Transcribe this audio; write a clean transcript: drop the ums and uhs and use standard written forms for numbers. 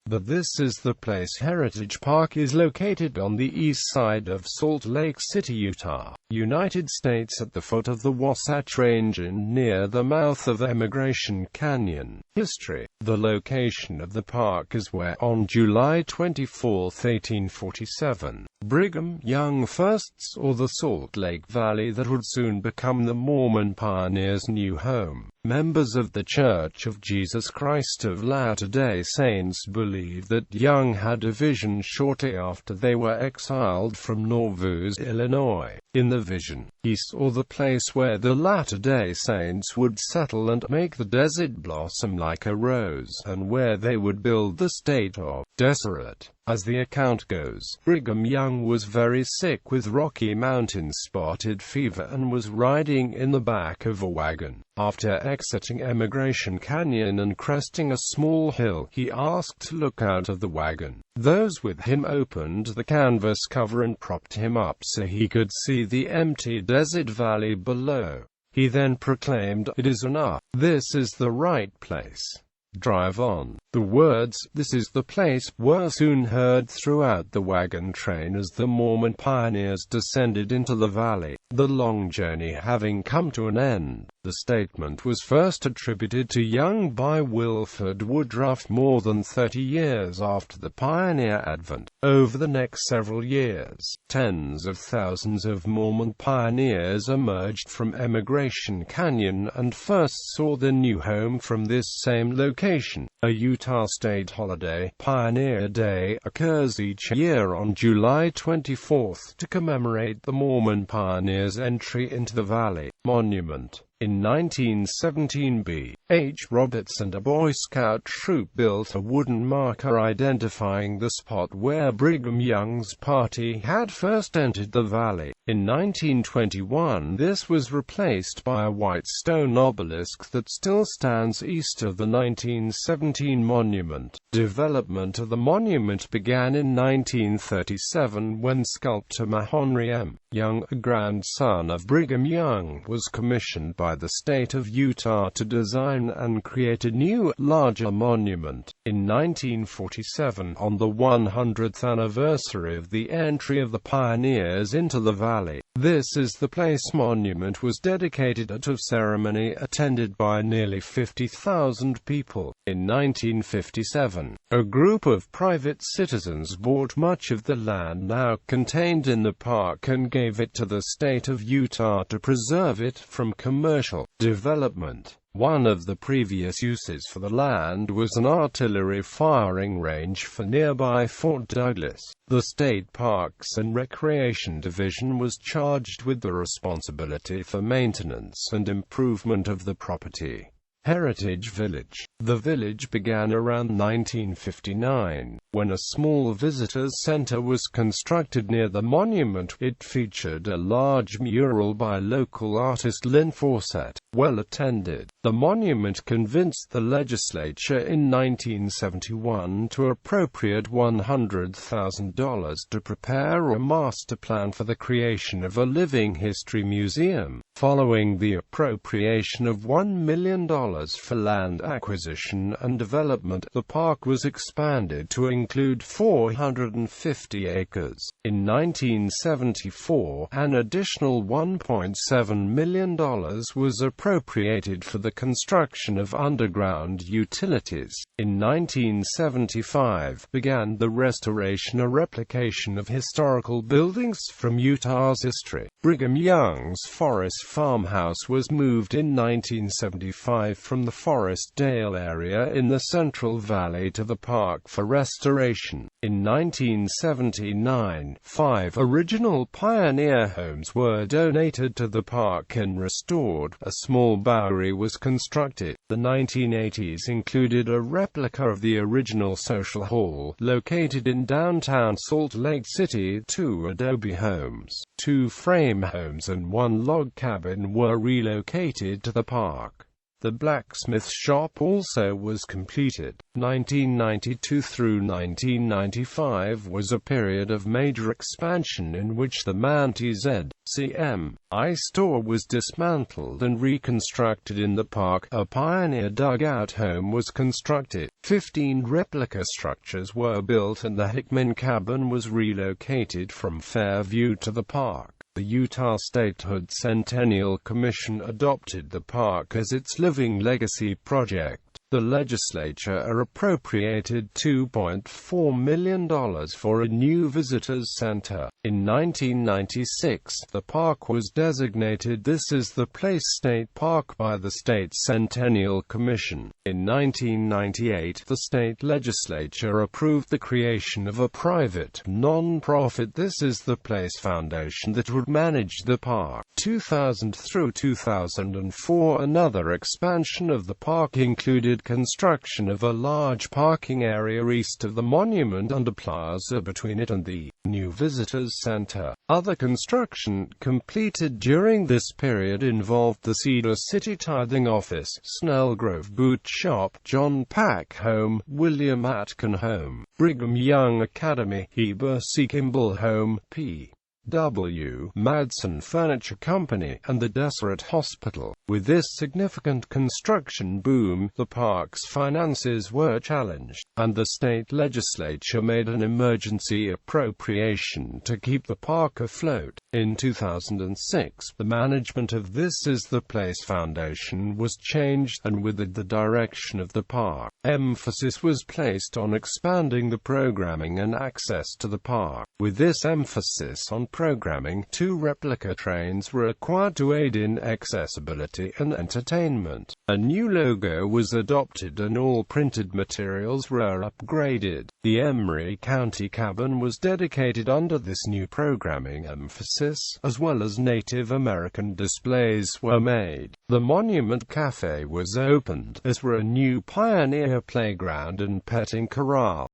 This is the Place Heritage Park is located on the east side of Salt Lake City, Utah, United States, at the foot of the Wasatch Range and near the mouth of Emigration Canyon. History. The location of the park is where, on July 24, 1847, Brigham Young first saw the Salt Lake Valley that would soon become the Mormon pioneers' new home. Members of the Church of Jesus Christ of Latter-day Saints believe that Young had a vision shortly after they were exiled from Nauvoo, Illinois. In the vision, he saw the place where the Latter-day Saints would settle and make the desert blossom like a rose, and where they would build the state of Deseret. As the account goes, Brigham Young was very sick with Rocky Mountain spotted fever and was riding in the back of a wagon. After exiting Emigration Canyon and cresting a small hill, he asked to look out of the wagon. Those with him opened the canvas cover and propped him up so he could see the empty desert valley below. He then proclaimed, "It is enough. This is the right place. Drive on." The words, "This is the place," were soon heard throughout the wagon train as the Mormon pioneers descended into the valley, the long journey having come to an end. The statement was first attributed to Young by Wilford Woodruff more than 30 years after the pioneer advent. Over the next several years, tens of thousands of Mormon pioneers emerged from Emigration Canyon and first saw their new home from this same location. A Utah state holiday, Pioneer Day, occurs each year on July 24 to commemorate the Mormon pioneers' entry into the valley. Monument. In 1917, B. H. Roberts and a Boy Scout troop built a wooden marker identifying the spot where Brigham Young's party had first entered the valley. In 1921, this was replaced by a white stone obelisk that still stands east of the 1917 monument. Development of the monument began in 1937 when sculptor Mahonry M. Young, a grandson of Brigham Young, was commissioned by the state of Utah to design and create a new, larger monument. In 1947, on the 100th anniversary of the entry of the pioneers into the valley, This is the Place monument was dedicated at a ceremony attended by nearly 50,000 people. In 1957, a group of private citizens bought much of the land now contained in the park and gave it to the state of Utah to preserve it from commercial development. One of the previous uses for the land was an artillery firing range for nearby Fort Douglas. The State Parks and Recreation Division was charged with the responsibility for maintenance and improvement of the property. Heritage Village. The village began around 1959, when a small visitors center was constructed near the monument. It featured a large mural by local artist Lynn Fawcett, well attended. The monument convinced the legislature in 1971 to appropriate $100,000 to prepare a master plan for the creation of a living history museum. Following the appropriation of $1 million for land acquisition and development, the park was expanded to include 450 acres. In 1974, an additional $1.7 million was appropriated for the construction of underground utilities. In 1975, began the restoration or replication of historical buildings from Utah's history. Brigham Young's Forest Farmhouse was moved in 1975 from the Forest Dale area in the Central Valley to the park for restoration. In 1979, 5 original pioneer homes were donated to the park and restored. A small Bowery was constructed. The 1980s included a replica of the original social hall, located in downtown Salt Lake City. 2 adobe homes, 2 frame homes and 1 log cabin were relocated to the park. The blacksmith shop also was completed. 1992 through 1995 was a period of major expansion in which the Manti Z.C.M.I. store was dismantled and reconstructed in the park. A pioneer dugout home was constructed. 15 replica structures were built and the Hickman cabin was relocated from Fairview to the park. The Utah Statehood Centennial Commission adopted the park as its Living Legacy project. The legislature appropriated $2.4 million for a new visitors center. In 1996, the park was designated This Is the Place State Park by the State Centennial Commission. In 1998, the state legislature approved the creation of a private, non-profit This Is the Place Foundation that would manage the park. 2000 through 2004, another expansion of the park included construction of a large parking area east of the monument and a plaza between it and the new visitors center. Other construction completed during this period involved the Cedar City Tithing Office, Snell Grove Boot Shop, John Pack Home, William Atkin Home, Brigham Young Academy, Heber C. Kimball Home, P.W. Madsen Furniture Company, and the Deseret Hospital. With this significant construction boom, the park's finances were challenged, and the state legislature made an emergency appropriation to keep the park afloat. In 2006, the management of This Is the Place Foundation was changed, and with it the direction of the park. Emphasis was placed on expanding the programming and access to the park. With this emphasis on programming, 2 replica trains were acquired to aid in accessibility and entertainment. A new logo was adopted and all printed materials were upgraded. The Emery County cabin was dedicated under this new programming emphasis, as well as Native American displays were made. The Monument Cafe was opened, as were a new pioneer playground and petting corral.